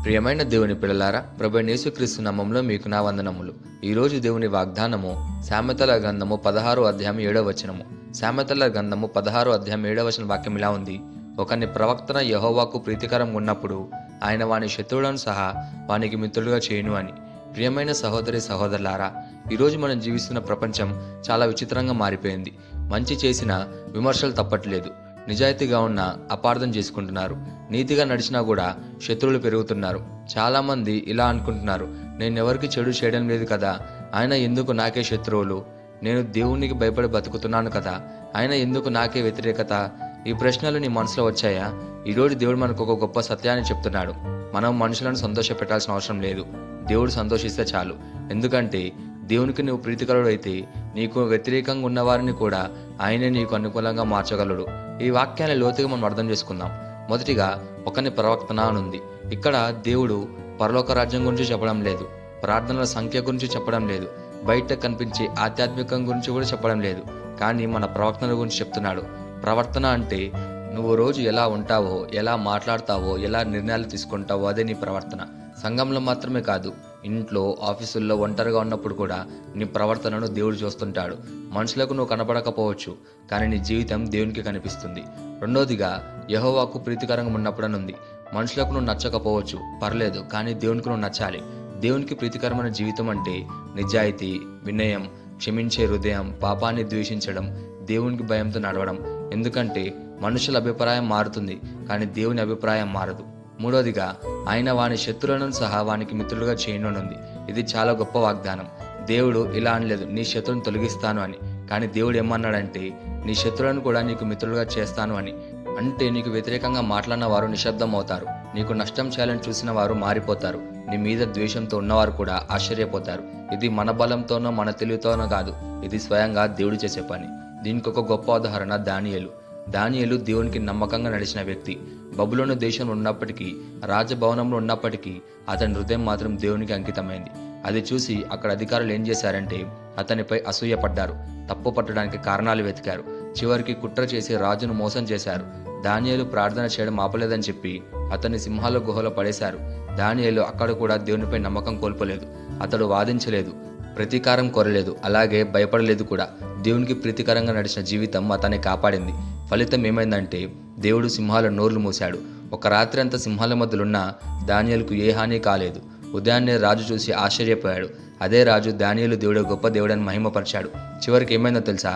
ప్రియమైన దేవుని పిల్లలారా, ప్రభు యేసుక్రీస్తు నామములో మీకు నా వందనములు. ఈరోజు దేవుని వాగ్దానము సామెతల గ్రంథము 16వ అధ్యాయం 7వ వచనము. సామెతల గ్రంథము 16వ అధ్యాయం 7వ వచన వాక్యం ఇలా ఉంది: ఒకని ప్రవక్తన యెహోవాకు ప్రీతికరం ఉన్నప్పుడు ఆయన వాని శత్రువులను సహా వానికి మిత్రులుగా చేయును అని. ప్రియమైన సహోదరి సహోదరులారా, ఈరోజు మనం జీవిస్తున్న ప్రపంచం చాలా విచిత్రంగా మారిపోయింది. మంచి చేసిన విమర్శలు తప్పట్లేదు. నిజాయితీగా ఉన్న అపార్థం చేసుకుంటున్నారు. నీతిగా నడిచినా కూడా శత్రువులు పెరుగుతున్నారు. చాలామంది ఇలా అనుకుంటున్నారు: నేను ఎవరికి చెడు చేయడం లేదు కదా, ఆయన ఎందుకు నాకే శత్రువులు? నేను దేవునికి భయపడి బతుకుతున్నాను కదా, ఆయన ఎందుకు నాకే వ్యతిరేకత? ఈ ప్రశ్నలు నీ మనసులో వచ్చాయా? ఈరోజు దేవుడు మనకు ఒక గొప్ప సత్యాన్ని చెప్తున్నాడు. మనం మనుషులను సంతోష పెట్టాల్సిన అవసరం లేదు. దేవుడు సంతోషిస్తే చాలు. ఎందుకంటే దేవునికి నువ్వు ప్రీతికరుడు అయితే నీకు వ్యతిరేకంగా ఉన్నవారిని కూడా ఆయనే నీకు అనుకూలంగా మార్చగలడు. ఈ వాక్యాన్ని లోతుగా మనం అర్థం చేసుకుందాం. మొదటిగా ఒకని ప్రవక్తన అనుంది. ఇక్కడ దేవుడు పరలోక రాజ్యం గురించి చెప్పడం లేదు, ప్రార్థనల సంఖ్య గురించి చెప్పడం లేదు, బయట కనిపించే ఆధ్యాత్మికం గురించి కూడా చెప్పడం లేదు. కానీ మన ప్రవక్తన గురించి చెప్తున్నాడు. ప్రవర్తన అంటే నువ్వు రోజు ఎలా ఉంటావో, ఎలా మాట్లాడతావో, ఎలా నిర్ణయాలు తీసుకుంటావో అదే నీ ప్రవర్తన. సంఘంలో మాత్రమే కాదు, ఇంట్లో, ఆఫీసుల్లో ఒంటరిగా ఉన్నప్పుడు కూడా నీ ప్రవర్తనను దేవుడు చూస్తుంటాడు. మనుషులకు నువ్వు కనపడకపోవచ్చు, కానీ నీ జీవితం దేవునికి కనిపిస్తుంది. రెండోదిగా యెహోవాకు ప్రీతికరంగా ఉన్నప్పుడనుంది. మనుషులకు నువ్వు నచ్చకపోవచ్చు, పర్లేదు, కానీ దేవునికి నువ్వు నచ్చాలి. దేవునికి ప్రీతికరమైన జీవితం అంటే నిజాయితీ, వినయం, క్షమించే హృదయం, పాపాన్ని ద్వేషించడం, దేవునికి భయంతో నడవడం. ఎందుకంటే మనుషుల అభిప్రాయం మారుతుంది, కానీ దేవుని అభిప్రాయం మారదు. మూడోదిగా ఆయన వాని శత్రువులను సహా వానికి మిత్రులుగా చేయనుంది. ఇది చాలా గొప్ప వాగ్దానం. దేవుడు ఇలా అనలేదు, నీ శత్రువులను తొలగిస్తాను అని. కానీ దేవుడు ఏమన్నాడంటే, నీ శత్రువులను కూడా నీకు మిత్రులుగా చేస్తాను అని. అంటే నీకు వ్యతిరేకంగా మాట్లాడిన వారు నిశ్శబ్దం అవుతారు. నీకు నష్టం చేయాలని చూసిన వారు మారిపోతారు. నీ మీద ద్వేషంతో ఉన్నవారు కూడా ఆశ్చర్యపోతారు. ఇది మన బలంతోనో మన తెలివితోనో కాదు, ఇది స్వయంగా దేవుడు చేసే పని. దీనికి ఒక గొప్ప ఉదాహరణ దానియేలు దేవునికి నమ్మకంగా నడిచిన వ్యక్తి. బబులోను దేశంలో ఉన్నప్పటికీ, రాజభవనంలో ఉన్నప్పటికీ అతని హృదయం మాత్రం దేవునికి అంకితమైంది. అది చూసి అక్కడ అధికారులు ఏం చేశారంటే అతనిపై అసూయపడ్డారు. తప్పు పట్టడానికి కారణాలు వెతికారు. చివరికి కుట్ర చేసి రాజును మోసం చేశారు. దానియేలు ప్రార్థన చేయడం ఆపలేదని చెప్పి అతన్ని సింహాల గుహలో పడేశారు. దానియేలు అక్కడ కూడా దేవునిపై నమ్మకం కోల్పోలేదు. అతడు వాదించలేదు, ప్రతీకారం కోరలేదు, అలాగే భయపడలేదు కూడా. దేవునికి ప్రీతికరంగా నడిచిన జీవితం అతన్ని కాపాడింది. ఫలితం ఏమైందంటే దేవుడు సింహాల నోర్లు మూశాడు. ఒక రాత్రి అంతా సింహాల మధ్యలున్న దానియేలుకు ఏ హాని కాలేదు. ఉదయాన్నే రాజు చూసి ఆశ్చర్యపోయాడు. అదే రాజు దానియేలు దేవుడు గొప్ప దేవుడని మహిమపరిచాడు. చివరికి ఏమైందో తెలుసా?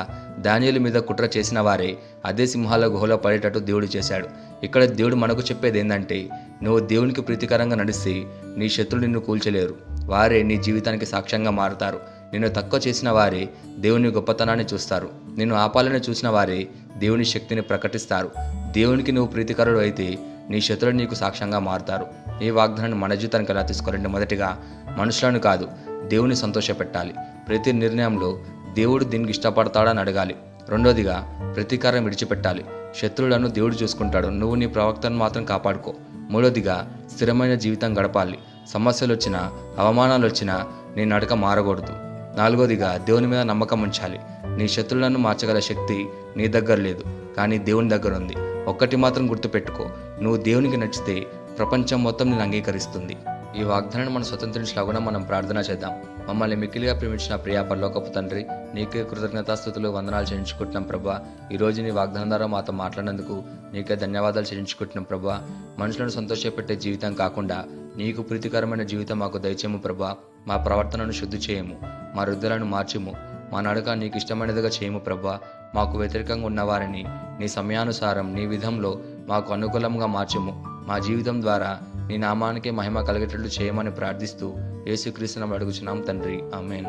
దానియేలు మీద కుట్ర చేసిన వారే అదే సింహాల గుహలో పడేటట్టు దేవుడు చేశాడు. ఇక్కడ దేవుడు మనకు చెప్పేది ఏంటంటే, నువ్వు దేవునికి ప్రీతికరంగా నడిస్తే నీ శత్రులు నిన్ను కూల్చలేరు. వారే నీ జీవితానికి సాక్ష్యంగా మారుతారు. నిన్ను తక్కువ చేసిన వారే దేవుని గొప్పతనాన్ని చూస్తారు. నిన్ను ఆపాలని చూసిన వారే దేవుని శక్తిని ప్రకటిస్తారు. దేవునికి నువ్వు ప్రీతికరుడు అయితే నీ శత్రులు నీకు సాక్ష్యంగా మారుతారు. ఈ వాగ్దానాన్ని మన జీవితానికి ఎలా తీసుకోవాలంటే, మొదటిగా మనుషులను కాదు, దేవుని సంతోషపెట్టాలి. ప్రతి నిర్ణయంలో దేవుడు దీనికి ఇష్టపడతాడని అడగాలి. రెండోదిగా ప్రతీకారం విడిచిపెట్టాలి. శత్రువులను దేవుడు చూసుకుంటాడు, నువ్వు నీ ప్రవక్తను మాత్రం కాపాడుకో. మూడోదిగా స్థిరమైన జీవితం గడపాలి. సమస్యలు వచ్చినా, అవమానాలు వచ్చినా నీ నడక మారకూడదు. నాలుగోదిగా దేవుని మీద నమ్మకం ఉంచాలి. నీ శత్రువులను మార్చగల శక్తి నీ దగ్గర లేదు, కానీ దేవుని దగ్గర ఉంది. ఒక్కటి మాత్రం గుర్తుపెట్టుకో, నువ్వు దేవునికి నచ్చితే ప్రపంచం మొత్తం నేను అంగీకరిస్తుంది. ఈ వాగ్దానాన్ని మనం స్వతంత్రించలాగా మనం ప్రార్థన చేద్దాం. మమ్మల్ని మిక్కిలిగా ప్రేమించిన ప్రియా పరలోకపు తండ్రి, నీకే కృతజ్ఞతాస్తుతులు, వందనాలు చెల్లించుకుంటున్నాం ప్రభా. ఈరోజు నీ వాగ్దానం ద్వారా మాతో మాట్లాడినందుకు నీకే ధన్యవాదాలు చెల్లించుకుంటున్నాం ప్రభా. మనుషులను సంతోషపెట్టే జీవితం కాకుండా నీకు ప్రీతికరమైన జీవితం మాకు దయచేయము ప్రభా. మా ప్రవర్తనను శుద్ధి చేయము, మా హృదయాలను మార్చుము, మా నడక నీకు ఇష్టమైనదిగా చేయము ప్రభా. మాకు వ్యతిరేకంగా ఉన్నవారిని నీ సమయానుసారం నీ విధంలో మాకు అనుకూలంగా మార్చుము. మా జీవితం ద్వారా నీ నామానికి మహిమ కలిగేటట్లు చేయమని ప్రార్థిస్తూ యేసుక్రీస్తుని అడుగుచున్నాం తండ్రి, ఆమేన్.